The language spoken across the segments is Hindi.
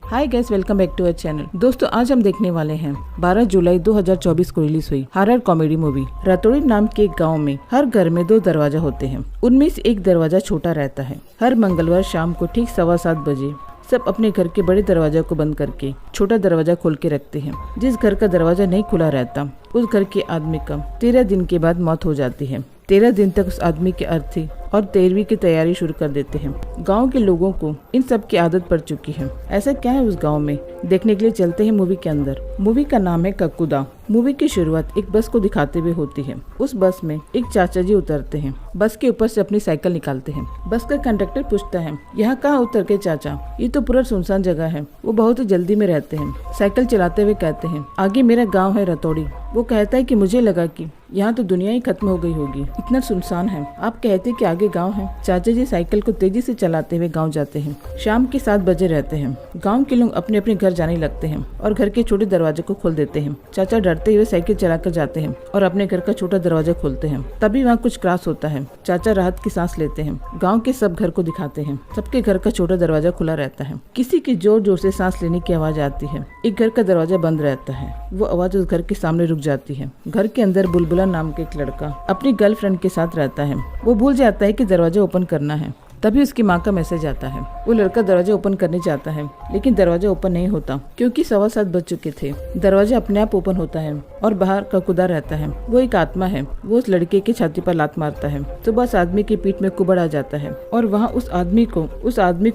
Hi guys, welcome back to our channel. दोस्तों, आज हम देखने वाले हैं 12 जुलाई 2024 को रिलीज हुई हॉरर कॉमेडी मूवी रतौड़ी नाम के एक गांव में हर घर में 2 दरवाजा होते हैं। उनमें से एक दरवाजा छोटा रहता है। हर मंगलवार शाम को ठीक 7:15 बजे सब अपने घर के बड़े दरवाजा को बंद करके छोटा दरवाजा खोल के रखते हैं। जिस घर का दरवाजा नहीं खुला रहता उस घर के आदमी का 13 दिन के बाद मौत हो जाती है। 13 दिन तक उस आदमी की अर्थी और 13वीं की तैयारी शुरू कर देते हैं। गांव के लोगों को इन सब की आदत पड़ चुकी है। ऐसा क्या है उस गांव में, देखने के लिए चलते हैं मूवी के अंदर। मूवी का नाम है कक्कुदा। मूवी की शुरुआत एक बस को दिखाते हुए होती है। उस बस में एक चाचा जी उतरते हैं। बस के ऊपर से अपनी साइकिल निकालते हैं। बस का कंडक्टर पूछता है, यहाँ कहाँ उतर के चाचा? ये तो पूरा सुनसान जगह है। वो बहुत ही जल्दी में रहते हैं। साइकिल चलाते हुए कहते हैं, आगे मेरा गाँव है रतौड़ी। वो कहता है कि मुझे लगा कि यहाँ तो दुनिया ही खत्म हो गई होगी, इतना सुनसान है। आप कहते कि आगे गांव है। चाचा जी साइकिल को तेजी से चलाते हुए गांव जाते हैं। शाम के 7 बजे रहते हैं। गांव के लोग अपने अपने घर जाने लगते हैं और घर के छोटे दरवाजे को खोल देते हैं। चाचा डरते हुए साइकिल चलाकर जाते हैं और अपने घर का छोटा दरवाजा खोलते हैं। तभी वहाँ कुछ क्रॉस होता है। चाचा राहत की सांस लेते हैं। गाँव के सब घर को दिखाते हैं। सबके घर का छोटा दरवाजा खुला रहता है। किसी की जोर जोर से सांस लेने की आवाज आती है। एक घर का दरवाजा बंद रहता है। वो आवाज उस घर के सामने रुक जाती है। घर के अंदर बुलबुला नाम के एक लड़का अपनी गर्लफ्रेंड के साथ रहता है। वो भूल जाता है कि दरवाजा ओपन करना है। तभी उसकी माँ का मैसेज आता है। वो लड़का दरवाजा ओपन करने जाता है, लेकिन दरवाजा ओपन नहीं होता क्योंकि 7:15 बज चुके थे। दरवाजा अपने आप ओपन होता है और बाहर कक्कुदा रहता है। वो एक आत्मा है। वो उस लड़के की छाती पर लात मारता है तो बस आदमी की पीठ में कुबड़ आ जाता है और वहाँ उस आदमी को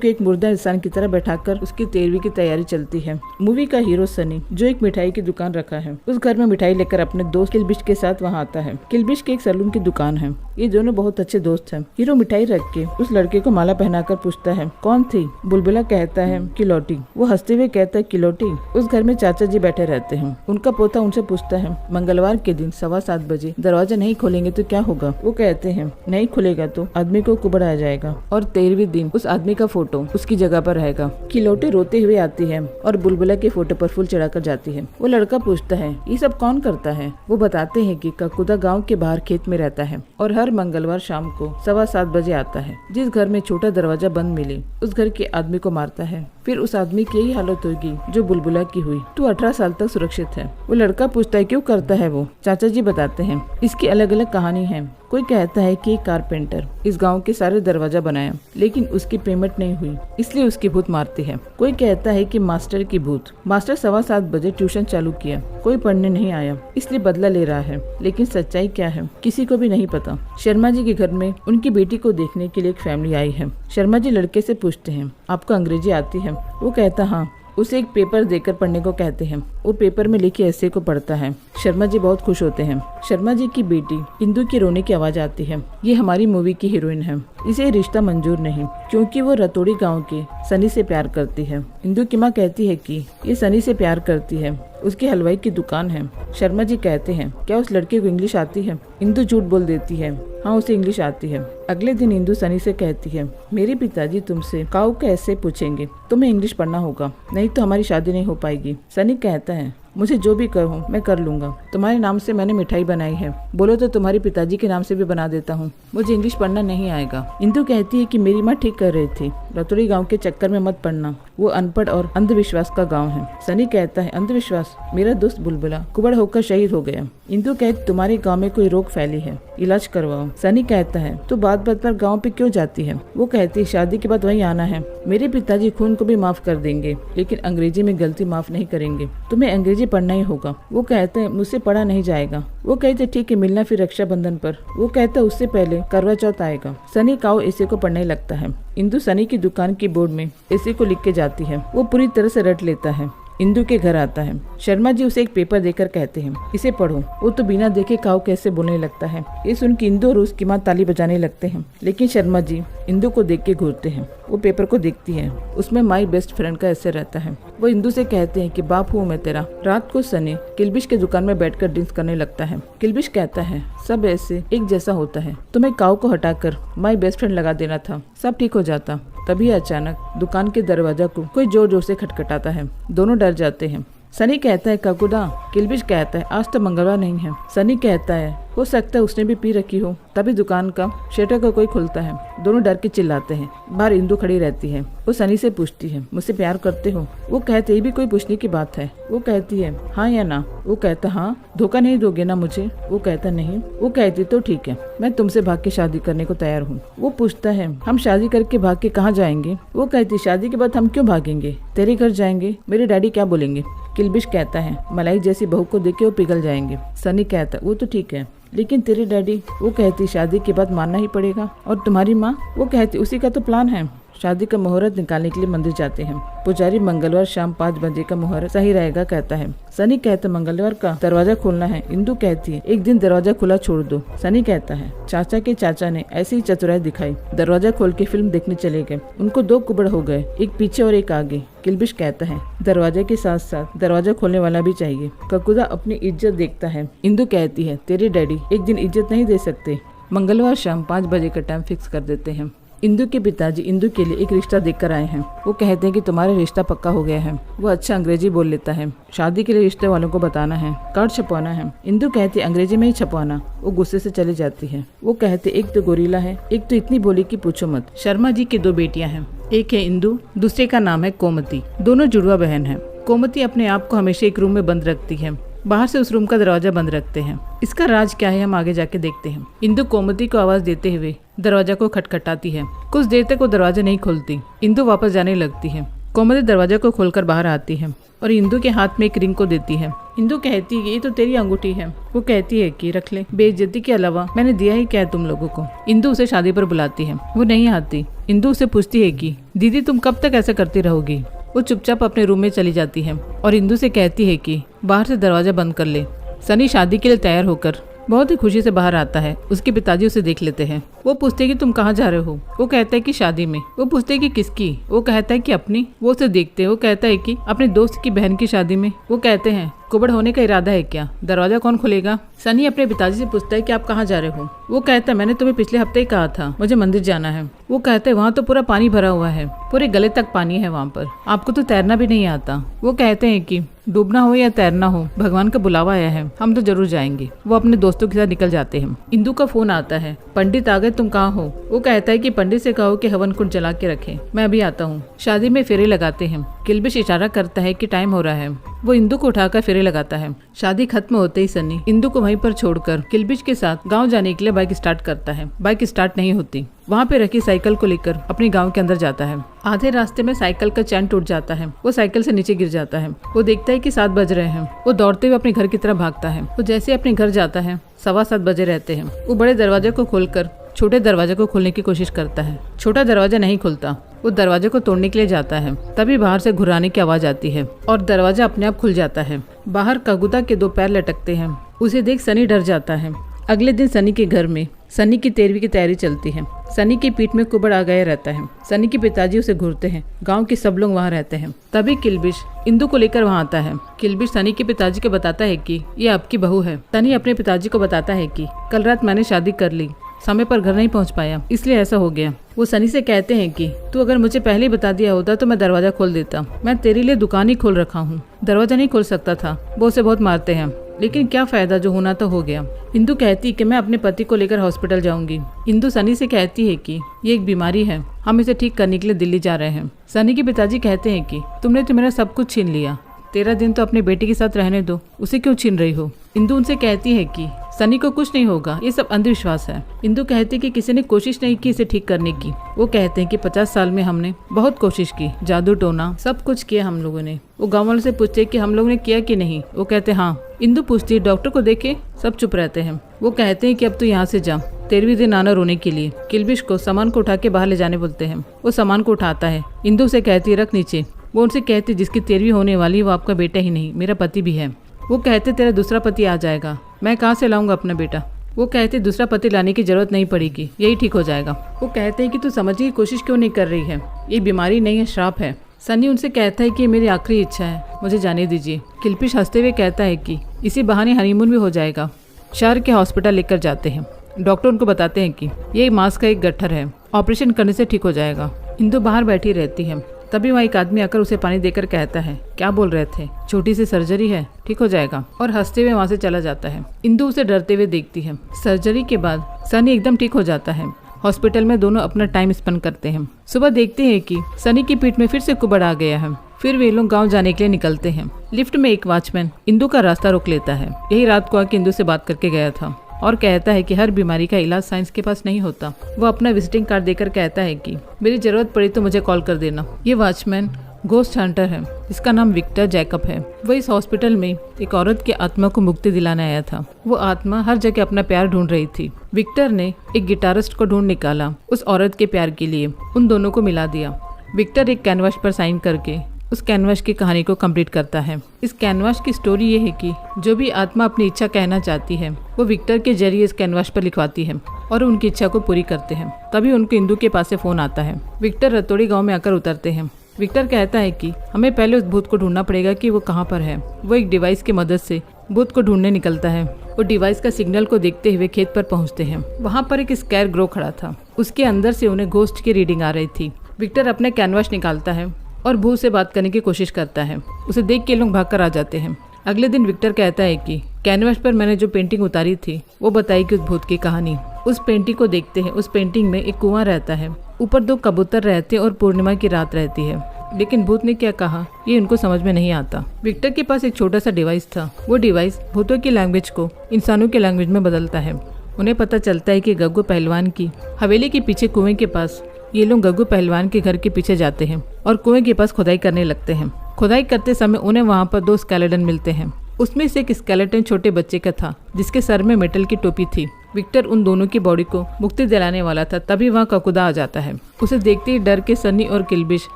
एक मुर्दा इंसान की तरह बैठाकर उसकी 13वीं की तैयारी चलती है। मूवी का हीरो सनी, जो एक मिठाई की दुकान रखा है, उस घर में मिठाई लेकर अपने दोस्त किलबिश के साथ वहाँ आता है। किलबिश की एक सैलून की दुकान है। ये दोनों बहुत अच्छे दोस्त हैं। हीरो मिठाई रख के उस लड़के को माला पहनाकर पूछता है, कौन थी? बुलबुला कहता है, किलोटी। वो हंसते हुए कहता है, किलोटी। उस घर में चाचा जी बैठे रहते हैं। उनका पोता उनसे पूछता है, मंगलवार के दिन 7:15 बजे दरवाजा नहीं खोलेंगे तो क्या होगा? वो कहते हैं, नहीं खुलेगा तो आदमी को कुबड़ आ जाएगा और 13वीं दिन उस आदमी का फोटो उसकी जगह पर रहेगा। किलोटी रोते हुए आती है और बुलबुला के फोटो पर फूल चढ़ाकर जाती है। वो लड़का पूछता है, ये सब कौन करता है? वो बताते हैं कि कक्कुदा गाँव के बाहर खेत में रहता है और हर मंगलवार शाम को 7:15 बजे आता है। जिस घर में छोटा दरवाजा बंद मिले उस घर के आदमी को मारता है। फिर उस आदमी की यही हालत होगी जो बुलबुला की हुई। तू 18 साल तक सुरक्षित है। वो लड़का पूछता है, क्यों करता है वो? चाचा जी बताते हैं, इसकी अलग अलग कहानी है। कोई कहता है कि एक कारपेंटर इस गांव के सारे दरवाजा बनाया, लेकिन उसकी पेमेंट नहीं हुई, इसलिए उसकी भूत मारती है। कोई कहता है कि मास्टर की भूत। मास्टर 7:15 बजे ट्यूशन चालू किया, कोई पढ़ने नहीं आया, इसलिए बदला ले रहा है। लेकिन सच्चाई क्या है किसी को भी नहीं पता। शर्मा जी के घर में उनकी बेटी को देखने के लिए एक फैमिली आई है। शर्मा जी लड़के से पूछते हैं, आपको अंग्रेजी आती है? वो कहता, हाँ। उसे एक पेपर देकर पढ़ने को कहते हैं। वो पेपर में लिखे ऐसे को पढ़ता है। शर्मा जी बहुत खुश होते हैं। शर्मा जी की बेटी इंदु की रोने की आवाज आती है। ये हमारी मूवी की हीरोइन है। इसे रिश्ता मंजूर नहीं क्योंकि वो रतौड़ी गांव के सनी से प्यार करती है। इंदु की माँ कहती है कि ये सनी से प्यार करती है, उसकी हलवाई की दुकान है। शर्मा जी कहते हैं, क्या उस लड़के को इंग्लिश आती है? इंदु झूठ बोल देती है, हाँ उसे इंग्लिश आती है। अगले दिन इंदु सनी से कहती है, मेरे पिताजी तुमसे काऊ कैसे पूछेंगे, तुम्हें इंग्लिश पढ़ना होगा, नहीं तो हमारी शादी नहीं हो पाएगी। सनी कहता है, मुझे जो भी कहो मैं कर लूंगा। तुम्हारे नाम से मैंने मिठाई बनाई है, बोलो तो तुम्हारे पिताजी के नाम से भी बना देता हूँ। मुझे इंग्लिश पढ़ना नहीं आएगा। इंदु कहती है कि मेरी माँ ठीक कर रही थी, रतौड़ी गांव के चक्कर में मत पड़ना, वो अनपढ़ और अंधविश्वास का गांव है। सनी कहता है, अंधविश्वास? मेरा दोस्त बुलबुला कुबड़ होकर शहीद हो गया। इंदु कहती, तुम्हारे गाँव में कोई रोग फैली है, इलाज करवाओ। सनी कहता है, तो बात बात पर गाँव पे क्यों जाती है? वो कहती, शादी के बाद वहीं आना है। मेरे पिताजी खून को भी माफ कर देंगे, लेकिन अंग्रेजी में गलती माफ नहीं करेंगे। तुम्हें अंग्रेजी पढ़ना ही होगा। वो कहते हैं, मुझसे पढ़ा नहीं जाएगा। वो कहते, ठीक है, मिलना फिर रक्षाबंधन पर। वो कहता है, उससे पहले करवा चौथ आएगा। सनी काऊ ऐसे को पढ़ने लगता है। इंदु सनी की दुकान की बोर्ड में ऐसे को लिख के जाती है। वो पूरी तरह से रट लेता है। इंदु के घर आता है। शर्मा जी उसे एक पेपर देकर कहते हैं, इसे पढ़ो। वो तो बिना देखे काऊ कैसे बोलने लगता है। ये सुन के इंदु और उसकी माँ ताली बजाने लगते हैं, लेकिन शर्मा जी इंदु को देख के घूरते हैं। वो पेपर को देखती है, उसमें माई बेस्ट फ्रेंड का ऐसे रहता है। वो इंदु से कहते हैं कि बाप हूँ मैं तेरा। रात को सनी किलबिश के दुकान में बैठकर ड्रिंक्स करने लगता है। किलबिश कहता है, सब ऐसे एक जैसा होता है, तुम्हें काऊ को हटाकर माई बेस्ट फ्रेंड लगा देना था, सब ठीक हो जाता। तभी अचानक दुकान के दरवाजा को कोई जोर जोर से खटखटाता है। दोनों डर जाते हैं। सनी कहता है ककुदा। किल्बिश कहता है आज तो मंगलवार नहीं है। सनी कहता है हो सकता है उसने भी पी रखी हो। तभी दुकान का शटर का कोई खुलता है। दोनों डर के चिल्लाते हैं। बाहर इंदु खड़ी रहती है। वो सनी से पूछती है मुझसे प्यार करते हो? वो कहते ये भी कोई पूछने की बात है? वो कहती है हाँ या ना। वो कहता हाँ। धोखा नहीं दोगे ना मुझे? वो कहता नहीं। वो कहती तो ठीक है, मैं तुमसे भाग के शादी करने को तैयार हूँ। वो पूछता है हम शादी करके भाग के कहाँ जाएंगे? वो कहती शादी के बाद हम क्यों भागेंगे? तेरे घर जाएंगे। मेरे डैडी क्या बोलेंगे? किल्बिश कहता है मलाई जैसी बहू को देख के वो पिघल जाएंगे। सनी कहता वो तो ठीक है, लेकिन तेरे डैडी? वो कहती शादी के बाद मानना ही पड़ेगा। और तुम्हारी माँ? वो कहती उसी का तो प्लान है। शादी का मुहूर्त निकालने के लिए मंदिर जाते हैं। पुजारी मंगलवार शाम 5 बजे का मुहूर्त सही रहेगा कहता है। सनी कहता मंगलवार का दरवाजा खोलना है। इंदु कहती है एक दिन दरवाजा खुला छोड़ दो। सनी कहता है चाचा के चाचा ने ऐसी ही चतुराई दिखाई, दरवाजा खोल के फिल्म देखने चले गए। उनको 2 कुबड़ हो गए, एक पीछे और एक आगे। किल्बिश कहता है दरवाजे के साथ साथ दरवाजा खोलने वाला भी चाहिए। ककुदा अपनी इज्जत देखता है। इंदु कहती है तेरे डैडी एक दिन इज्जत नहीं दे सकते। मंगलवार शाम 5 बजे का टाइम फिक्स कर देते हैं। इंदु के पिताजी इंदु के लिए एक रिश्ता देखकर आए हैं। वो कहते हैं कि तुम्हारा रिश्ता पक्का हो गया है। वो अच्छा अंग्रेजी बोल लेता है। शादी के लिए रिश्ते वालों को बताना है, कार्ड छपवाना है। इंदु कहती है अंग्रेजी में ही छपवाना। वो गुस्से से चली जाती है। वो कहते एक तो गोरीला है, एक तो इतनी बोली कि पूछो मत। शर्मा जी की 2 बेटियां हैं, एक है इंदु, दूसरे का नाम है कोमती। दोनों जुड़वा बहन है। कोमती अपने आप को हमेशा एक रूम में बंद रखती है, बाहर से उस रूम का दरवाजा बंद रखते हैं। इसका राज क्या है हम आगे जाके देखते हैं। इंदु कोमती को आवाज देते हुए दरवाजा को खटखटाती है। कुछ देर तक वो दरवाजा नहीं खोलती। इंदु वापस जाने लगती है। कोमती दरवाजा को खोलकर बाहर आती है और इंदु के हाथ में एक रिंग को देती है। इंदु कहती है ये तो तेरी अंगूठी है। वो कहती है कि रख ले, बेइज्जती के अलावा मैंने दिया ही क्या है तुम लोगों को। इंदु उसे शादी पर बुलाती है। वो नहीं आती। इंदु उसे पूछती है कि दीदी तुम कब तक ऐसा करती रहोगी? वो चुपचाप अपने रूम में चली जाती है और इंदु से कहती है कि बाहर से दरवाजा बंद कर ले। सनी शादी के लिए तैयार होकर बहुत ही खुशी से बाहर आता है। उसके पिताजी उसे देख लेते हैं। वो पूछते हैं कि तुम कहाँ जा रहे हो? वो कहता है कि शादी में। वो पूछते हैं कि किसकी? वो कहता है कि अपनी। वो उसे देखते हैं। वो कहता है कि अपने दोस्त की बहन की शादी में। वो कहते हैं कुबड़ होने का इरादा है क्या? दरवाजा कौन खोलेगा? सनी अपने पिताजी से पूछता है कि आप कहाँ जा रहे हो? वो कहता है मैंने तुम्हें पिछले हफ्ते ही कहा था मुझे मंदिर जाना है। वो कहते हैं वहाँ तो पूरा पानी भरा हुआ है, पूरे गले तक पानी है वहाँ पर, आपको तो तैरना भी नहीं आता। वो कहते हैं कि डूबना हो या तैरना हो भगवान का बुलावा आया है, हम तो जरूर जाएंगे। वो अपने दोस्तों के साथ निकल जाते हैं। इंदु का फोन आता है। पंडित आ गए, तुम कहाँ हो? वो कहता है कि पंडित से कहो कि हवन कुंड जला के रखे, मैं अभी आता हूँ। शादी में फेरे लगाते हैं। किल्बिश इशारा करता है कि टाइम हो रहा है। वो इंदु को उठाकर फेरे लगाता है। शादी खत्म होते ही सनी इंदु को वहीं पर छोड़कर किल्बिश के साथ गांव जाने के लिए बाइक स्टार्ट करता है। बाइक स्टार्ट नहीं होती। वहाँ पे रखी साइकिल को लेकर अपने गांव के अंदर जाता है। आधे रास्ते में साइकिल का चैन टूट जाता है। वो साइकिल से नीचे गिर जाता है। वो देखता है कि 7 बज रहे हैं। वो दौड़ते हुए अपने घर की तरफ भागता है। वो जैसे अपने घर जाता है 7:15 बजे रहते हैं। वो बड़े दरवाजे को खोलकर छोटे दरवाजे को खोलने की कोशिश करता है। छोटा दरवाजा नहीं खुलता। वो दरवाजे को तोड़ने के लिए जाता है। तभी बाहर से घुराने की आवाज आती है और दरवाजा अपने आप खुल जाता है। बाहर कगुदा के 2 पैर लटकते हैं। उसे देख सनी डर जाता है। अगले दिन सनी के घर में सनी की 13वीं की तैयारी चलती है। सनी की पीठ में कुबड़ आ गया रहता है। सनी के पिताजी उसे घूरते हैं। गांव के सब लोग वहां रहते हैं। तभी किल्बिश इंदु को लेकर वहां आता है। किल्बिश सनी के पिताजी को बताता है कि ये आपकी बहू है। सनी अपने पिताजी को बताता है कि कल रात मैंने शादी कर ली, समय पर घर नहीं पहुंच पाया, इसलिए ऐसा हो गया। वो सनी से कहते हैं कि तू अगर मुझे पहले ही बता दिया होता तो मैं दरवाजा खोल देता। मैं तेरे लिए दुकान ही खोल रखा हूँ, दरवाजा नहीं खोल सकता था। वो उसे बहुत मारते हैं, लेकिन क्या फायदा, जो होना तो हो गया। इंदु कहती है कि मैं अपने पति को लेकर हॉस्पिटल जाऊंगी। इंदु सनी से कहती है कि ये एक बीमारी है, हम इसे ठीक करने के लिए दिल्ली जा रहे हैं। सनी के पिताजी कहते हैं कि तुमने तो मेरा सब कुछ छीन लिया, 13 दिन तो अपने बेटे के साथ रहने दो, उसे क्यों छीन रही हो? इंदु उनसे कहती है कि सनी को कुछ नहीं होगा, ये सब अंधविश्वास है। इंदु कहती है कि किसी ने कोशिश नहीं की इसे ठीक करने की। वो कहते हैं कि 50 साल में हमने बहुत कोशिश की, जादू टोना सब कुछ किया हम लोगों ने। वो गाँव वालों से पूछते कि हम लोगों ने किया कि नहीं। वो कहते हाँ। इंदु पूछती है डॉक्टर को देखे? सब चुप रहते हैं। वो कहते हैं कि अब तो यहाँ से जा, 13वीं दिन आना रोने के लिए। किल्बिश को सामान को उठा के बाहर ले जाने बोलते हैं। वो सामान को उठाता है। इंदु से कहती है रख नीचे। वो उनसे कहती जिसकी 13वीं होने वाली है वो आपका बेटा ही नहीं, मेरा पति भी है। वो कहते तेरा दूसरा पति आ जाएगा, मैं कहाँ से लाऊंगा अपना बेटा? वो कहते दूसरा पति लाने की जरूरत नहीं पड़ेगी, यही ठीक हो जाएगा। वो कहते हैं कि तू समझने की कोशिश क्यों नहीं कर रही है, ये बीमारी नहीं है, श्राप है। सनी उनसे कहता है कि मेरी आखिरी इच्छा है, मुझे जाने दीजिए। किल्बिश हंसते हुए कहता है कि इसी बहाने हनीमून भी हो जाएगा। शहर के हॉस्पिटल लेकर जाते हैं। डॉक्टर उनको बताते हैं कि ये मांस का एक गट्ठर है, ऑपरेशन करने से ठीक हो जाएगा। इंदु बाहर बैठी रहती है। तभी वहाँ एक आदमी आकर उसे पानी देकर कहता है, क्या बोल रहे थे, छोटी सी सर्जरी है, ठीक हो जाएगा, और हंसते हुए वहाँ से चला जाता है। इंदु उसे डरते हुए देखती है। सर्जरी के बाद सनी एकदम ठीक हो जाता है। हॉस्पिटल में दोनों अपना टाइम स्पेंड करते हैं। सुबह देखते हैं कि सनी की पीठ में फिर से कुबड़ आ गया है। फिर वे लोग गांव जाने के लिए निकलते हैं। लिफ्ट में एक वॉचमैन इंदु का रास्ता रोक लेता है। यही रात को आके इंदु से बात करके गया था और कहता है कि हर बीमारी का इलाज साइंस के पास नहीं होता। वो अपना विजिटिंग कार्ड देकर कहता है कि मेरी जरूरत पड़ी तो मुझे कॉल कर देना। ये वॉचमैन घोस्ट हंटर है, जिसका नाम विक्टर जैकब है। वो इस हॉस्पिटल में एक औरत की आत्मा को मुक्ति दिलाने आया था। वो आत्मा हर जगह अपना प्यार ढूंढ रही थी। विक्टर ने एक गिटारिस्ट को ढूंढ निकाला उस औरत के प्यार के लिए। उन दोनों को मिला दिया। विक्टर एक कैनवास पर साइन करके उस कैनवास की कहानी को कंप्लीट करता है। इस कैनवास की स्टोरी ये है कि जो भी आत्मा अपनी इच्छा कहना चाहती है वो विक्टर के जरिए इस कैनवास पर लिखवाती है और उनकी इच्छा को पूरी करते हैं। तभी उनको इंदु के पास से फोन आता है। विक्टर रतोड़ी गांव में आकर उतरते हैं। विक्टर कहता है कि हमें पहले उस भूत को ढूंढना पड़ेगा कि वो कहाँ पर है। वो एक डिवाइस की मदद से भूत को ढूंढने निकलता है। वो डिवाइस का सिग्नल को देखते हुए खेत पर पहुँचते हैं। वहाँ पर एक स्कैर ग्रो खड़ा था। उसके अंदर से उन्हें घोस्ट की रीडिंग आ रही थी। विक्टर अपने कैनवास निकालता है और भूत से बात करने की कोशिश करता है। उसे देख के लोग भागकर आ जाते हैं। अगले दिन विक्टर कहता है कि कैनवास पर मैंने जो पेंटिंग उतारी थी वो बताई कि उस भूत की कहानी। उस पेंटिंग को देखते हैं। उस पेंटिंग में एक कुआं रहता है, ऊपर 2 कबूतर रहते और पूर्णिमा की रात रहती है। लेकिन भूत ने क्या कहा ये उनको समझ में नहीं आता। विक्टर के पास एक छोटा सा डिवाइस था। वो डिवाइस भूतों की लैंग्वेज को इंसानों की लैंग्वेज में बदलता है। उन्हें पता चलता है कि गग्गू पहलवान की हवेली के पीछे कुएं के पास ये लोग गग्गू पहलवान के घर के पीछे जाते हैं और कुएं के पास खुदाई करने लगते हैं। खुदाई करते समय उन्हें वहाँ पर 2 स्केलेटन मिलते हैं। उसमें से एक स्केलेटन छोटे बच्चे का था जिसके सर में मेटल की टोपी थी। विक्टर उन दोनों की बॉडी को मुक्ति दिलाने वाला था। तभी वहाँ ककुदा आ जाता है। उसे देखते ही डर के सनी और किल्बिश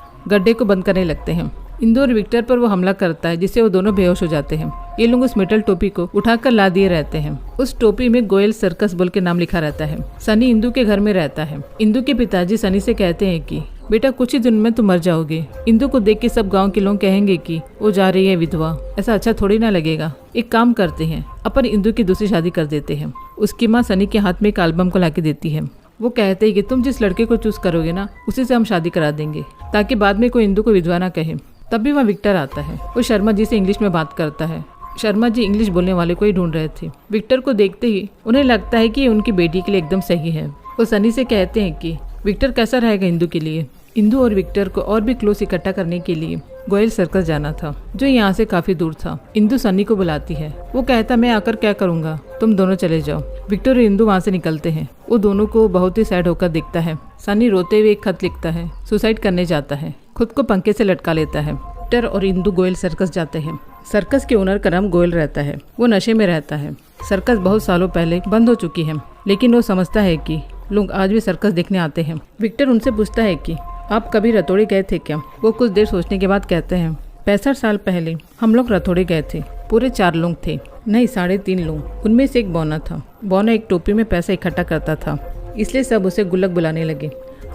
गड्ढे को बंद करने लगते हैं। इंदु और विक्टर पर वो हमला करता है जिससे वो दोनों बेहोश हो जाते हैं। ये लोग उस मेटल टोपी को उठाकर ला दिए रहते हैं। उस टोपी में गोयल सर्कस बोल के नाम लिखा रहता है। सनी इंदु के घर में रहता है। इंदु के पिताजी सनी से कहते हैं कि बेटा कुछ ही दिन में तुम मर जाओगे। इंदु को देख के सब गांव के लोग कहेंगे कि वो जा रही है विधवा। ऐसा अच्छा थोड़ी ना लगेगा। एक काम करते हैं, अपन इंदु की दूसरी शादी कर देते हैं। उसकी माँ सनी के हाथ में एक एल्बम को लाके देती है। वो कहते हैं कि तुम जिस लड़के को चूज करोगे ना उसी से हम शादी करा देंगे ताकि बाद में कोई इंदु को विधवा ना कहे। तभी वहाँ विक्टर आता है। वो शर्मा जी से इंग्लिश में बात करता है। शर्मा जी इंग्लिश बोलने वाले को ही ढूंढ रहे थे। विक्टर को देखते ही उन्हें लगता है कि ये उनकी बेटी के लिए एकदम सही है। वो सनी से कहते हैं कि विक्टर कैसा रहेगा इंदु के लिए। इंदु और विक्टर को और भी क्लोज इकट्ठा करने के लिए गोयल सर्कस जाना था जो यहाँ से काफी दूर था। इंदु सनी को बुलाती है। वो कहता मैं आकर क्या करूँगा, तुम दोनों चले जाओ। विक्टर और इंदु वहाँ से निकलते हैं। वो दोनों को बहुत ही सैड होकर दिखता है। सनी रोते हुए एक खत लिखता है। सुसाइड करने जाता है। खुद को पंखे से लटका लेता है। विक्टर और इंदु गोयल सर्कस जाते हैं। सर्कस के ओनर का नाम गोयल रहता है। वो नशे में रहता है। सर्कस बहुत सालों पहले बंद हो चुकी है, लेकिन वो समझता है कि लोग आज भी सर्कस देखने आते हैं। विक्टर उनसे पूछता है कि आप कभी रतोड़ी गए थे क्या। वो कुछ देर सोचने के बाद कहते हैं 65 साल पहले हम लोग रतोड़ी गए थे। पूरे 4 लोग थे, नहीं 3.5 लोग। उनमें से एक बौना था। बौना एक टोपी में पैसा इकट्ठा करता था, इसलिए सब उसे गुल्लक बुलाने लगे।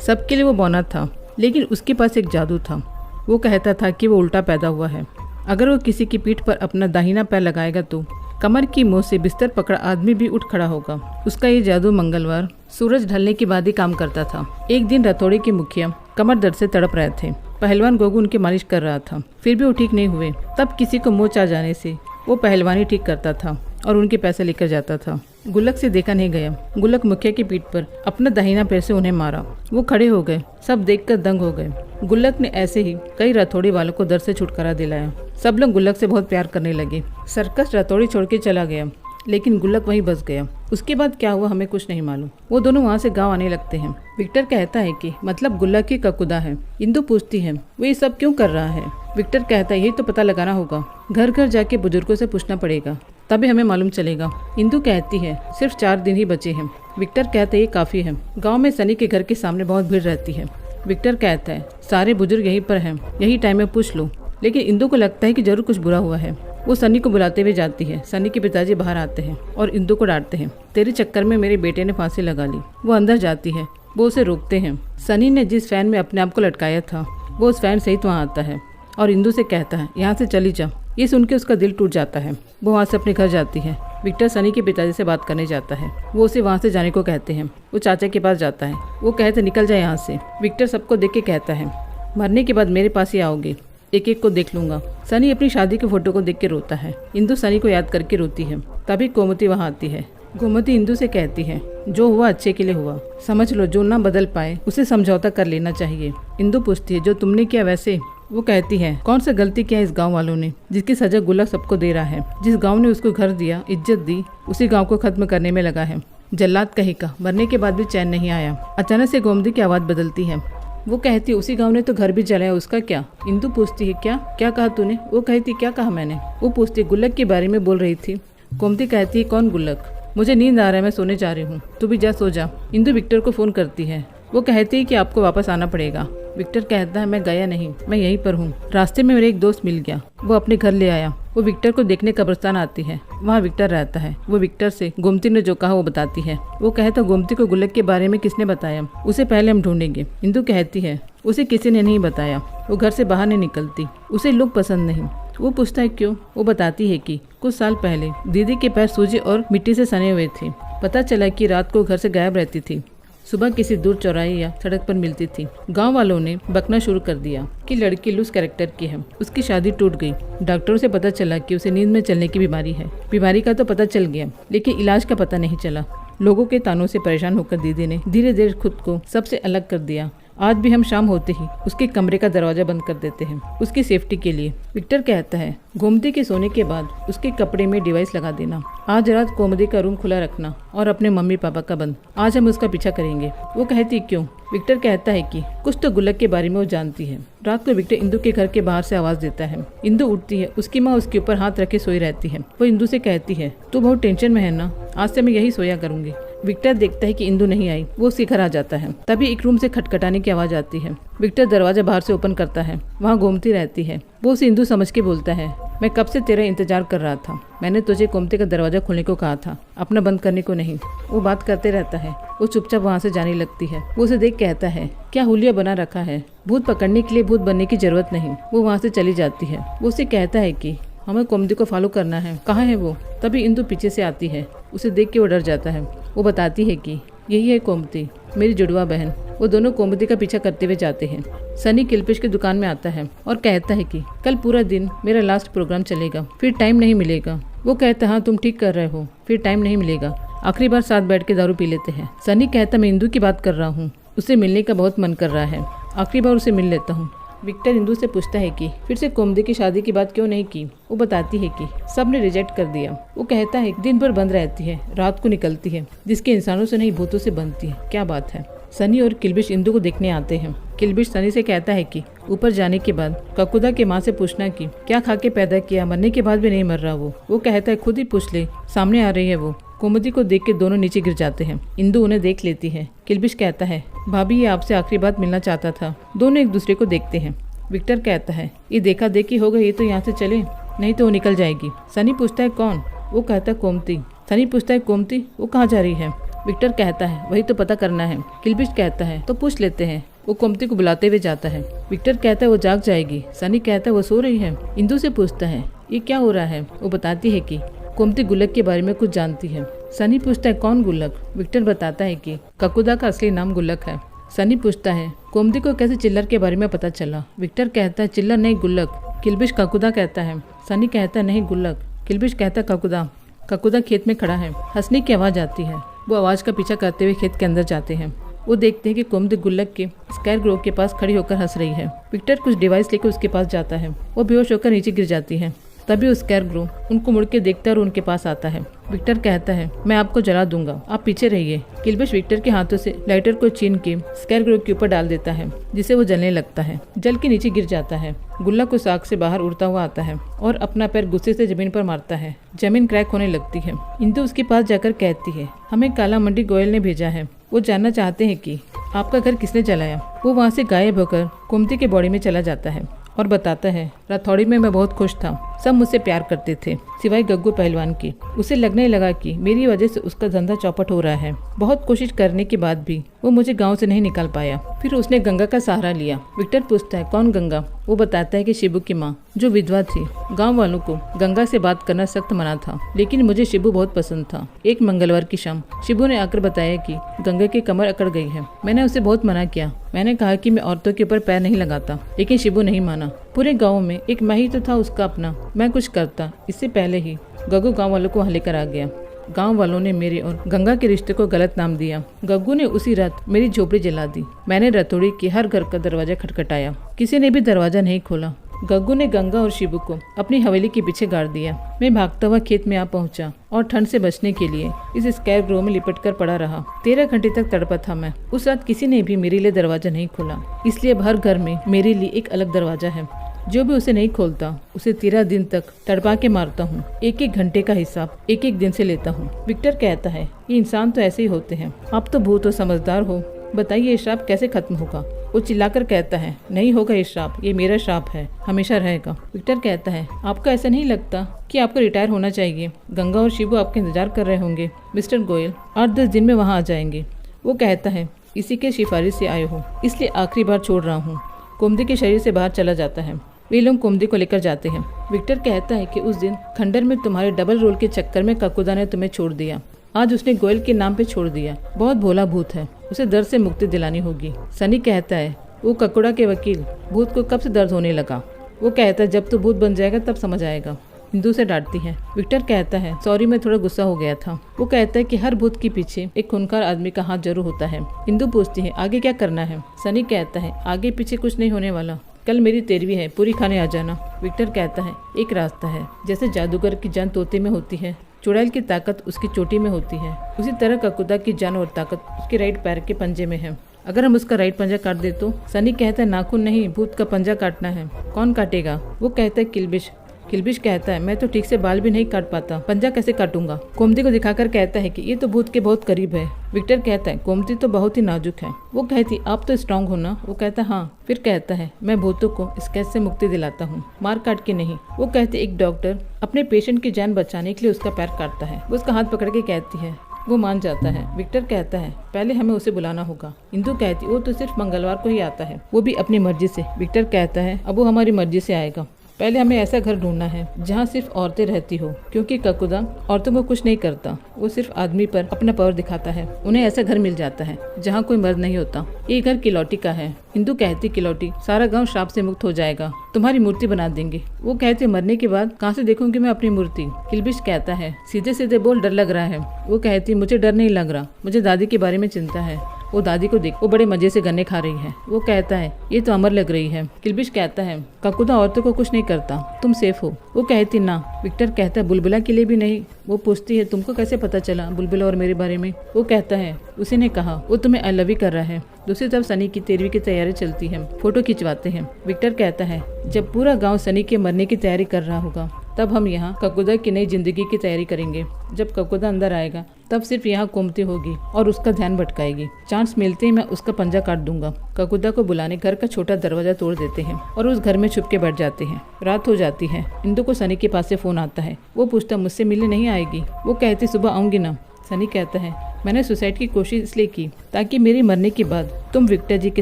सबके लिए वो बौना था, लेकिन उसके पास एक जादू था। वो कहता था कि वो उल्टा पैदा हुआ है। अगर वो किसी की पीठ पर अपना दाहिना पैर लगाएगा तो कमर की मोह से बिस्तर पकड़ा आदमी भी उठ खड़ा होगा। उसका ये जादू मंगलवार सूरज ढलने के बाद ही काम करता था। एक दिन रतोड़ी के मुखिया कमर दर्द से तड़प रहे थे। पहलवान गोगू उनकी मालिश कर रहा था, फिर भी वो ठीक नहीं हुए। तब किसी को मोच आ जाने से वो पहलवानी ठीक करता था और उनके पैसे लेकर जाता था। गुल्लक से देखा नहीं गया। गुल्लक मुखिया की पीठ पर अपना दाहिना पैर से उन्हें मारा। वो खड़े हो गए। सब देखकर दंग हो गए। गुल्लक ने ऐसे ही कई रतोड़ी वालों को दर्द से छुटकारा दिलाया। सब लोग गुल्लक से बहुत प्यार करने लगे। सर्कस रतोड़ी छोड़ के चला गया, लेकिन गुल्लक वहीं बस गया। उसके बाद क्या हुआ हमें कुछ नहीं मालूम। वो दोनों वहाँ से गांव आने लगते हैं। विक्टर कहता है कि मतलब गुल्लक की ककुदा है। इंदु पूछती है वो ये सब क्यों कर रहा है। विक्टर कहता है यही तो पता लगाना होगा। घर घर जाके बुजुर्गों से पूछना पड़ेगा, तभी हमें मालूम चलेगा। इंदु कहती है सिर्फ 4 दिन ही बचे हैं। विक्टर कहता है ये काफी है। गाँव में सनी के घर के सामने बहुत भीड़ रहती है। विक्टर कहता है सारे बुजुर्ग यहीं पर हैं, यही टाइम में पूछ लो। लेकिन इंदु को लगता है कि जरूर कुछ बुरा हुआ है। वो सनी को बुलाते हुए जाती है। सनी के पिताजी बाहर आते हैं और इंदु को डांटते हैं, तेरे चक्कर में मेरे बेटे ने फांसी लगा ली। वो अंदर जाती है। वो उसे रोकते हैं। सनी ने जिस फैन में अपने आप को लटकाया था वो उस फैन सहित वहाँ आता है और इंदु से कहता है यहाँ से चली जा। ये सुन के उसका दिल टूट जाता है। वो वहाँ से अपने घर जाती है। विक्टर सनी के पिताजी से बात करने जाता है। वो उसे वहाँ से जाने को कहते हैं। वो चाचा के पास जाता है। वो कहते निकल जाए यहाँ से। विक्टर सबको देख के कहता है मरने के बाद मेरे पास ही आओगे, एक एक को देख लूंगा। सनी अपनी शादी के फोटो को देख के रोता है। इंदु सनी को याद करके रोती है। तभी गोमती वहाँ आती है। गोमती इंदु से कहती है, जो हुआ अच्छे के लिए हुआ, समझ लो जो ना बदल पाए उसे समझौता कर लेना चाहिए। इंदु पूछती है, जो तुमने किया वैसे? वो कहती है, कौन सा गलती किया इस गांव वालों ने, जिसकी सजा गुल्लक सबको दे रहा है। जिस गांव ने उसको घर दिया, इज्जत दी, उसी गांव को खत्म करने में लगा है। जल्लाद कहीं का, मरने के बाद भी चैन नहीं आया। अचानक से गोमती की आवाज बदलती है। वो कहती, उसी गांव ने तो घर भी जलाया, उसका क्या? इंदु पूछती है, क्या क्या कहा तूने? वो कहती, क्या कहा मैंने? वो पूछती, गुल्लक के बारे में बोल रही थी। गोमती कहती है, कौन गुल्लक? मुझे नींद आ रहा है, मैं सोने जा रही हूँ, तू भी जा सो जा। इंदु विक्टर को फोन करती है। वो कहती है कि आपको वापस आना पड़ेगा। विक्टर कहता है, मैं गया नहीं, मैं यहीं पर हूँ। रास्ते में मेरे एक दोस्त मिल गया, वो अपने घर ले आया। वो विक्टर को देखने कब्रिस्तान आती है, वहाँ विक्टर रहता है। वो विक्टर से गोमती ने जो कहा वो बताती है। वो कहता, गोमती को गुल्लक के बारे में किसने बताया? उसे पहले हम ढूंढेंगे। इंदु कहती है, उसे किसी ने नहीं बताया, वो घर से बाहर नहीं निकलती, उसे लोग पसंद नहीं। वो पूछता है क्यों? वो बताती है कि कुछ साल पहले दीदी के पैर सूजी और मिट्टी से सने हुए थे। पता चला कि रात को घर से गायब रहती थी, सुबह किसी दूर चौराहे या सड़क पर मिलती थी। गांव वालों ने बकना शुरू कर दिया कि लड़की लूज कैरेक्टर की है, उसकी शादी टूट गई। डॉक्टरों से पता चला कि उसे नींद में चलने की बीमारी है। बीमारी का तो पता चल गया, लेकिन इलाज का पता नहीं चला। लोगों के तानों से परेशान होकर दीदी ने धीरे धीरे खुद को सबसे अलग कर दिया। आज भी हम शाम होते ही उसके कमरे का दरवाजा बंद कर देते हैं, उसकी सेफ्टी के लिए। विक्टर कहता है, गोमती के सोने के बाद उसके कपड़े में डिवाइस लगा देना। आज रात गोमती का रूम खुला रखना और अपने मम्मी पापा का बंद। आज हम उसका पीछा करेंगे। वो कहती, क्यों? विक्टर कहता है कि कुछ तो गुल्लक के बारे में वो जानती है। रात को विक्टर इंदु के घर के बाहर से आवाज देता है। इंदु उठती है, उसकी माँ उसके ऊपर हाथ रखे सोई रहती है। वो इंदु से कहती है, तू बहुत टेंशन में है ना, आज से मैं यही सोया करूंगी। विक्टर देखता है कि इंदु नहीं आई, वो उसके घर आ जाता है। तभी एक रूम से खटखटाने की आवाज आती है। विक्टर दरवाजा बाहर से ओपन करता है, वहाँ गोमती रहती है। वो उसे इंदु समझ के बोलता है, मैं कब से तेरा इंतजार कर रहा था, मैंने तुझे गोमती का दरवाजा खोलने को कहा था, अपना बंद करने को नहीं। वो बात करते रहता है। वो चुपचाप वहाँ से जाने लगती है। वो उसे देख कहता है, क्या हुलिया बना रखा है, भूत पकड़ने के लिए भूत बनने की जरूरत नहीं। वो वहाँ से चली जाती है। वो उसे कहता है कि हमें गोमती को फॉलो करना है, कहाँ है वो? तभी इंदु पीछे से आती है। उसे देख के वो डर जाता है। वो बताती है कि यही है गोमती, मेरी जुड़वा बहन। वो दोनों गोमती का पीछा करते हुए जाते हैं। सनी किलफिश की दुकान में आता है और कहता है कि कल पूरा दिन मेरा लास्ट प्रोग्राम चलेगा, फिर टाइम नहीं मिलेगा। वो कहता है, हाँ तुम ठीक कर रहे हो, फिर टाइम नहीं मिलेगा। आखिरी बार साथ बैठ के दारू पी लेते हैं। सनी कहता, मैं इंदु की बात कर रहा हूँ, उसे मिलने का बहुत मन कर रहा है, आखिरी बार उसे मिल लेता हूँ। विक्टर इंदु से पूछता है कि फिर से गोमती की शादी की बात क्यों नहीं की? वो बताती है कि सब ने रिजेक्ट कर दिया। वो कहता है, दिन भर बंद रहती है, रात को निकलती है, जिसके इंसानों से नहीं भूतों से बनती है। क्या बात है? सनी और किलबिश इंदु को देखने आते हैं। किलबिश सनी से कहता है कि ऊपर जाने के बाद ककुदा के माँ से पूछना कि क्या खा के पैदा किया, मरने के बाद भी नहीं मर रहा वो कहता है, खुद ही पूछ ले, सामने आ रही है वो। गोमती को देख के दोनों नीचे गिर जाते हैं। इंदु उन्हें देख लेती है। किलबिश कहता है, भाभी ये आपसे आखिरी बात मिलना चाहता था। दोनों एक दूसरे को देखते हैं। विक्टर कहता है, ये देखा देखी हो गई, ये तो यहाँ से चले, नहीं तो वो निकल जाएगी। सनी पूछता है, कौन? वो कहता है, गोमती। सनी पूछता है, गोमती वो कहाँ जा रही है? विक्टर कहता है, वही तो पता करना है। किलबिश कहता है, तो पूछ लेते हैं। वो गोमती को बुलाते हुए जाता है। विक्टर कहता है, वो जाग जाएगी। सनी कहता है, वो सो रही है। इंदु से पूछता है, ये क्या हो रहा है? वो बताती है कि गोमती गुल्लक के बारे में कुछ जानती है। सनी पूछता है, कौन गुल्लक? विक्टर बताता है कि ककुदा का असली नाम गुल्लक है। सनी पूछता है, गोमती को कैसे चिल्लर के बारे में पता चला? विक्टर कहता है, चिल्लर नहीं गुल्लक। किलबिश ककुदा कहता है। सनी कहता है, नहीं गुल्लक। किलबिश कहता है, ककुदा। ककुदा खेत में खड़ा है। हंसने की आवाज आती है। वो आवाज का पीछा करते हुए खेत के अंदर जाते हैं। वो देखते हैं कि गोमती गुल्लक के स्कैर ग्रो के पास खड़ी होकर हंस रही है। विक्टर कुछ डिवाइस लेकर उसके पास जाता है। वो बेहोश होकर नीचे गिर जाती है। तभी उस स्कैर ग्रो उनको मुड़ के देखता है और उनके पास आता है। विक्टर कहता है, मैं आपको जला दूंगा, आप पीछे रहिए। किलबिश विक्टर के हाथों से लाइटर को छीन के स्कैर ग्रो के ऊपर डाल देता है, जिसे वो जलने लगता है। जल के नीचे गिर जाता है। गुल्लक उस आग से बाहर उड़ता हुआ आता है और अपना पैर गुस्से से जमीन पर मारता है। जमीन क्रैक होने लगती है। इंदु उसके पास जाकर कहती है, हमें काला मंडी गोयल ने भेजा है। वो जानना चाहते हैं कि आपका घर किसने जलाया। वो वहाँ से गायब होकर गोमती के बॉडी में चला जाता है और बताता है, राथौड़ी में मैं बहुत खुश था, सब मुझसे प्यार करते थे सिवाय गग्गू पहलवान की। उसे लगने लगा कि मेरी वजह से उसका धंधा चौपट हो रहा है। बहुत कोशिश करने के बाद भी वो मुझे गांव से नहीं निकाल पाया। फिर उसने गंगा का सहारा लिया। विक्टर पूछता है कौन गंगा? वो बताता है कि शिबू की माँ जो विधवा थी। गांव वालों को गंगा से बात करना सख्त मना था, लेकिन मुझे शिबू बहुत पसंद था। एक मंगलवार की शाम शिबू ने आकर बताया कि गंगा की कमर अकड़ गई है। मैंने उसे बहुत मना किया। मैंने कहा कि मैं औरतों के ऊपर पैर नहीं लगाता, लेकिन शिबू नहीं माना। पूरे गाँव में एक मैं ही तो था उसका अपना। मैं कुछ करता इससे पहले ही गग्गू गाँव वालों को वहाँ लेकर आ गया। गांव वालों ने मेरे और गंगा के रिश्ते को गलत नाम दिया। गग्गू ने उसी रात मेरी झोपड़ी जला दी। मैंने रतोड़ी के हर घर का दरवाजा खटखटाया, किसी ने भी दरवाजा नहीं खोला। गग्गू ने गंगा और शिबू को अपनी हवेली के पीछे गाड़ दिया। मैं भागता हुआ खेत में आ पहुंचा और ठंड से बचने के लिए इस स्कैर ग्रो में लिपट कर पड़ा रहा। 13 घंटे तक तड़पा था मैं। उस रात किसी ने भी मेरे लिए दरवाजा नहीं खोला, इसलिए अब हर घर में मेरे लिए एक अलग दरवाजा है। जो भी उसे नहीं खोलता उसे 13 दिन तक तड़पा के मारता हूँ। एक एक घंटे का हिसाब एक एक दिन से लेता हूँ। विक्टर कहता है ये इंसान तो ऐसे ही होते हैं। आप तो भूत हो, समझदार हो, बताइए ये श्राप कैसे खत्म होगा? वो चिल्लाकर कहता है नहीं होगा ये श्राप, ये मेरा श्राप है, हमेशा रहेगा। विक्टर कहता है आपको ऐसा नहीं लगता कि आपको रिटायर होना चाहिए? गंगा और शिबू आपका इंतजार कर रहे होंगे। मिस्टर गोयल 8-10 दिन में वहाँ आ जाएंगे। वो कहता है इसी के सिफारिश से आए हो, इसलिए आखिरी बार छोड़ रहा हूँ। कुमदी के शरीर से बाहर चला जाता है। वे लोग कुमदी को लेकर जाते हैं। विक्टर कहता है कि उस दिन खंडर में तुम्हारे डबल रोल के चक्कर में ककुदा ने तुम्हें छोड़ दिया। आज उसने गोयल के नाम पे छोड़ दिया। बहुत भोला भूत है, उसे दर्द से मुक्ति दिलानी होगी। सनी कहता है वो ककुड़ा के वकील भूत को कब से दर्द होने लगा? वो कहता है जब तो भूत बन जाएगा तब समझ आएगा। इंदू से डांटती है। विक्टर कहता है सॉरी, मैं थोड़ा गुस्सा हो गया था। वो कहता है कि हर भूत के पीछे एक खूंखार आदमी का हाथ जरूर होता है। इंदू पूछती है आगे क्या करना है? सनी कहता है आगे पीछे कुछ नहीं होने वाला, कल मेरी 13वीं है, पूरी खाने आ जाना। विक्टर कहता है एक रास्ता है, जैसे जादूगर की जान तोते में होती है, चुड़ैल की ताकत उसकी चोटी में होती है, उसी तरह ककुदा की जान और ताकत उसके राइट पैर के पंजे में है। अगर हम उसका राइट पंजा काट दे तो? सनी कहता है नाखून नहीं, भूत का पंजा काटना है। कौन काटेगा? वो कहता है किल्बिश। किल्बिश कहता है मैं तो ठीक से बाल भी नहीं काट पाता, पंजा कैसे काटूंगा? कोमती को दिखाकर कहता है कि ये तो भूत के बहुत करीब है। विक्टर कहता है कोमती तो बहुत ही नाजुक है। वो कहती आप तो स्ट्रांग हो ना? वो कहता हाँ। फिर कहता है मैं भूतों को स्केच से मुक्ति दिलाता हूँ, मार काट के नहीं। वो कहते एक डॉक्टर अपने पेशेंट की जान बचाने के लिए उसका पैर काटता है। वो उसका हाथ पकड़ के कहती है। वो मान जाता है। विक्टर कहता है पहले हमें उसे बुलाना होगा। इंदू कहती वो तो सिर्फ मंगलवार को ही आता है, वो भी अपनी मर्जी से। विक्टर कहता है अब वो हमारी मर्जी से आएगा। पहले हमें ऐसा घर ढूंढना है जहाँ सिर्फ औरतें रहती हो, क्योंकि ककुदा औरतों को कुछ नहीं करता, वो सिर्फ आदमी पर अपना पावर दिखाता है। उन्हें ऐसा घर मिल जाता है जहाँ कोई मर्द नहीं होता। ये घर किलौटी का है। इंदू कहती किलौटी सारा गांव श्राप से मुक्त हो जाएगा, तुम्हारी मूर्ति बना देंगे। वो कहते मरने के बाद कहाँ से देखूंगी मैं अपनी मूर्ति? किल्बिश कहता है सीधे सीधे बोल, डर लग रहा है। वो कहती मुझे डर नहीं लग रहा, मुझे दादी के बारे में चिंता है। वो दादी को देख, वो बड़े मजे से गन्ने खा रही है। वो कहता है ये तो अमर लग रही है। किल्बिश कहता है ककुदा औरतों को कुछ नहीं करता, तुम सेफ हो। वो कहती ना। विक्टर कहता है बुलबुला के लिए भी नहीं। वो पूछती है तुमको कैसे पता चला बुलबुला और मेरे बारे में? वो कहता है उसी ने कहा, वो तुम्हें आई लव यू कर रहा है। दूसरी तरफ सनी की 13वीं की तैयारी चलती है, फोटो खिंचवाते हैं। विक्टर कहता है जब पूरा गाँव सनी के मरने की तैयारी कर रहा होगा तब हम यहाँ ककुदा की नई जिंदगी की तैयारी करेंगे। जब ककुदा अंदर आएगा तब सिर्फ यहाँ कोमती होगी और उसका ध्यान भटकाएगी। चांस मिलते ही मैं उसका पंजा काट दूंगा। ककुदा को बुलाने घर का छोटा दरवाजा तोड़ देते हैं और उस घर में छुप के बैठ जाते हैं। रात हो जाती है। इंदू को सनी के पास से फोन आता है। वो पूछता मुझसे मिलने नहीं आएगी? वो कहती सुबह आऊंगी ना। सनी कहता है मैंने सुसाइड की कोशिश इसलिए की ताकि मेरी मरने के बाद तुम विक्टर जी के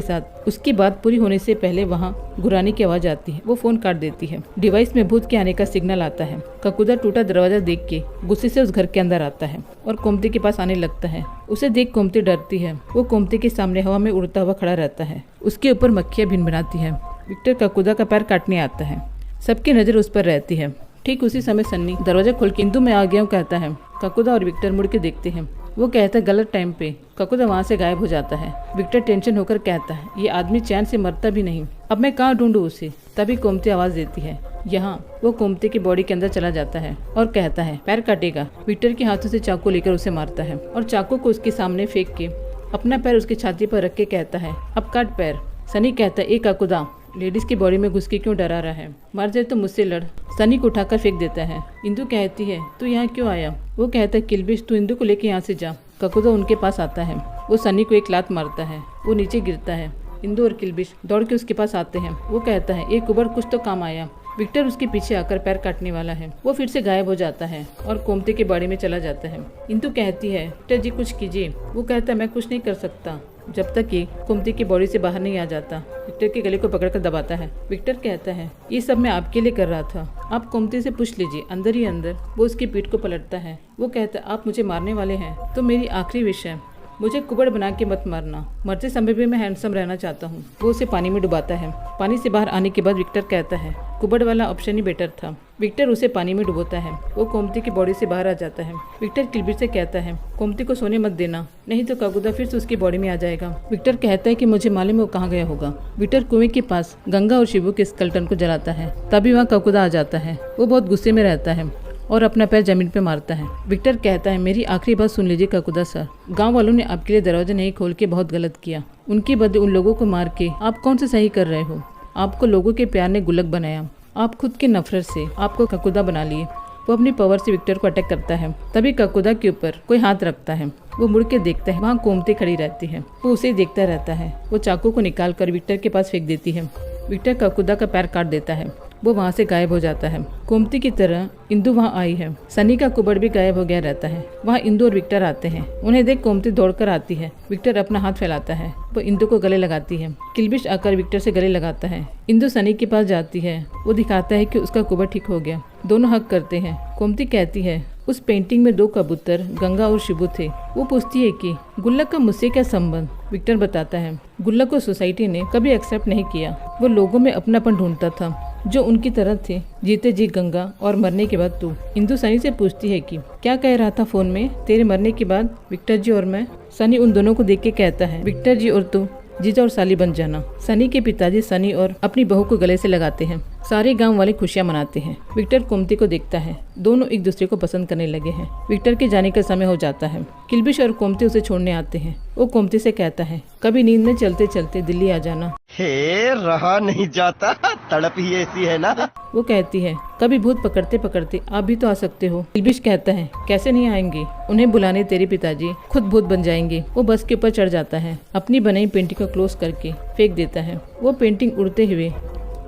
साथ। उसकी बात पूरी होने से पहले वहाँ गुरानी की आवाज आती है। वो फोन काट देती है। डिवाइस में भूत के आने का सिग्नल आता है। ककुदा टूटा दरवाजा देख के गुस्से से उस घर के अंदर आता है और कोमती के पास आने लगता है। उसे देख कोमती डरती है। वो कोमती के सामने हवा में उड़ता हुआ खड़ा रहता है। उसके ऊपर मक्खियाँ भिनभिनाती है। विक्टर ककुदा का पैर काटने आता है। सबकी नजर उस पर रहती है। ठीक उसी समय सन्नी दरवाजा खोल के इंदू मैं आ गया हूँ कहता है। ककुदा और विक्टर मुड़ के देखते हैं। वो कहता है गलत टाइम पे। ककुदा वहाँ से गायब हो जाता है। विक्टर टेंशन होकर कहता है ये आदमी चैन से मरता भी नहीं, अब मैं कहाँ ढूंढूं उसे? तभी कोमती आवाज देती है यहाँ। वो कोमती की बॉडी के अंदर चला जाता है और कहता है पैर काटेगा। विक्टर के हाथों से चाकू लेकर उसे मारता है और चाकू को उसके सामने फेंक के अपना पैर उसकी छाती पर रख के कहता है अब काट पैर। सनी कहता है ए ककुदा, लेडीज की बॉडी में घुस के क्यों डरा रहा है? मर जाए तो मुझसे लड़। सनी को उठाकर फेंक देता है। इंदू कहती है तू यहाँ क्यों आया? वो कहता है किल्बिश तू इंदू को लेके यहाँ से जा। ककुदा उनके पास आता है। वो सनी को एक लात मारता है। वो नीचे गिरता है। इंदू और किल्बिश दौड़ के उसके पास आते हैं। वो कहता है एक कुबड़ कुछ तो काम आया। विक्टर उसके पीछे आकर पैर काटने वाला है। वो फिर से गायब हो जाता है और कोमती के बाड़ी में चला जाता है। इंदू कहती है विक्टर जी कुछ कीजिए। वो कहता है मैं कुछ नहीं कर सकता, जब तक ये कुमती की बॉडी से बाहर नहीं आ जाता। विक्टर के गले को पकड़कर दबाता है। विक्टर कहता है, ये सब मैं आपके लिए कर रहा था, आप कुमती से पूछ लीजिए। अंदर ही अंदर वो उसकी पीठ को पलटता है। वो कहता है, आप मुझे मारने वाले हैं तो मेरी आखिरी विश है, मुझे कुबड़ बना के मत मारना, मरते समय भी मैं हैंडसम रहना चाहता हूँ। वो उसे पानी में डुबाता है। पानी से बाहर आने के बाद विक्टर कहता है, कुबड़ वाला ऑप्शन ही बेटर था। विक्टर उसे पानी में डुबोता है। वो कोमती की बॉडी से बाहर आ जाता है। विक्टर किलबिट से कहता है, कोमती को सोने मत देना, नहीं तो काकुदा फिर से उसकी बॉडी में आ जाएगा। विक्टर कहता है कि मुझे मालूम है वो कहाँ गया होगा। विक्टर कुएं के पास गंगा और शिबू के स्केलेटन को जलाता है। तभी वहाँ काकुदा आ जाता है। वो बहुत गुस्से में रहता है और अपना पैर जमीन पे मारता है। विक्टर कहता है, मेरी आखिरी बात सुन लीजिए काकुदा सर, गांव वालों ने आपके लिए दरवाजा नहीं खोल के बहुत गलत किया। उनके बदले उन लोगों को मार के आप कौन से सही कर रहे हो? आपको लोगों के प्यार ने गुल्लक बनाया, आप खुद के नफरत से आपको काकुदा बना लिए। वो अपनी पावर से विक्टर को अटैक करता है। तभी काकुदा के ऊपर कोई हाथ रखता है। वो मुड़ के देखता है, वहाँ कोमती खड़ी रहती है। वो उसे देखता रहता है। वो चाकू को निकाल कर विक्टर के पास फेंक देती है। विक्टर काकुदा का पैर काट देता है। वो वहाँ से गायब हो जाता है। कोमती की तरह इंदु वहाँ आई है। सनी का कुबड़ भी गायब हो गया रहता है। वहाँ इंदु और विक्टर आते हैं। उन्हें देख कोमती दौड़कर आती है। विक्टर अपना हाथ फैलाता है। वो इंदु को गले लगाती है। किलबिश आकर विक्टर से गले लगाता है। इंदु सनी के पास जाती है। वो दिखाता है कि उसका कुबड़ ठीक हो गया। दोनों हक करते हैं। कोमती कहती है, उस पेंटिंग में 2 कबूतर गंगा और शिबू थे। वो पूछती है कि गुल्लक का मुझसे क्या संबंध? विक्टर बताता है, गुल्लक को सोसाइटी ने कभी एक्सेप्ट नहीं किया। वो लोगों में अपनापन ढूंढता था जो उनकी तरह थे, जीते जी गंगा और मरने के बाद तू। इंदु सनी से पूछती है कि क्या कह रहा था फोन में, तेरे मरने के बाद विक्टर जी और मैं? सनी उन दोनों को देख के कहता है, विक्टर जी और तू जीजा और साली बन जाना। सनी के पिताजी सनी और अपनी बहू को गले से लगाते हैं। सारे गांव वाले खुशियां मनाते हैं। विक्टर कोमती को देखता है। दोनों एक दूसरे को पसंद करने लगे हैं। विक्टर के जाने का समय हो जाता है। किलबिश और कोमती उसे छोड़ने आते हैं। वो कोमती से कहता है, कभी नींद में चलते चलते दिल्ली आ जाना। हे रहा नहीं जाता, तड़प ही ऐसी है ना। वो कहती है, कभी भूत पकड़ते पकड़ते आप भी तो आ सकते हो। किलबिश कहता है, कैसे नहीं आएंगे, उन्हें बुलाने तेरे पिताजी खुद भूत बन जाएंगे। वो बस के ऊपर चढ़ जाता है। अपनी बनाई पेंटिंग को क्लोज करके फेंक देता है। वो पेंटिंग उड़ते हुए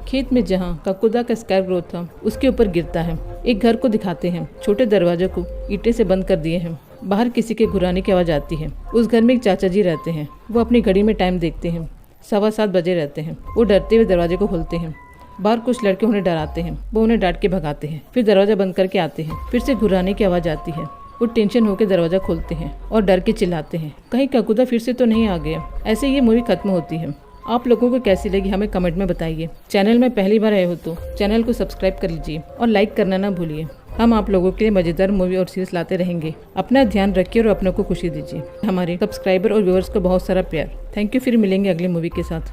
खेत में जहाँ काकुदा का स्काई ग्रो था उसके ऊपर गिरता है। एक घर को दिखाते हैं। छोटे दरवाजे को ईंटें से बंद कर दिए हैं। बाहर किसी के घुराने की आवाज आती है। उस घर में एक चाचा जी रहते हैं। वो अपनी घड़ी में टाइम देखते हैं। 7:15 बजे रहते हैं। वो डरते हुए दरवाजे को खोलते हैं। बाहर कुछ लड़के उन्हें डराते हैं। वो उन्हें डांट के भगाते हैं। फिर दरवाजा बंद करके आते हैं। फिर से घुराने की आवाज आती है। वो टेंशन होकर दरवाजा खोलते हैं और डर के चिल्लाते हैं, कहीं काकुदा फिर से तो नहीं आ गया। ऐसे ये मूवी खत्म होती है। आप लोगों को कैसी लगी हमें कमेंट में बताइए। चैनल में पहली बार आए हो तो चैनल को सब्सक्राइब कर लीजिए और लाइक करना ना भूलिए। हम आप लोगों के लिए मजेदार मूवी और सीरीज लाते रहेंगे। अपना ध्यान रखिए और अपनों को खुशी दीजिए। हमारे सब्सक्राइबर और व्यूअर्स को बहुत सारा प्यार। Thank you. फिर मिलेंगे अगली मूवी के साथ।